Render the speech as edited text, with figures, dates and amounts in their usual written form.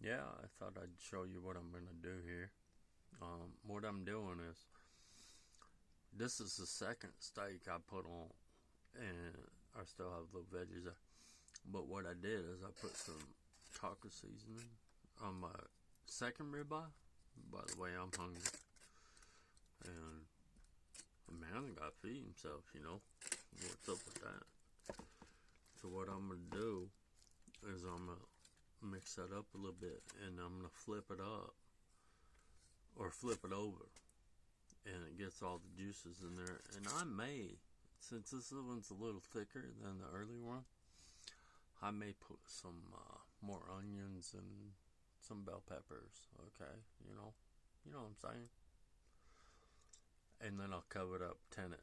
Yeah, I thought I'd show you what I'm gonna do here. What I'm doing is this is the second steak I put on, and I still have little veggies there. But what I did is I put some taco seasoning on my second ribeye. By the way, I'm hungry, and a man got to feed himself, you know. What's up with that? So what I'm gonna do is I'm gonna mix that up a little bit, and I'm gonna flip it up or flip it over, and it gets all the juices in there. And I may, since this one's a little thicker than the earlier one, I may put some more onions and some bell peppers. Okay, you know what I'm saying. And then I'll cover it up, tin it,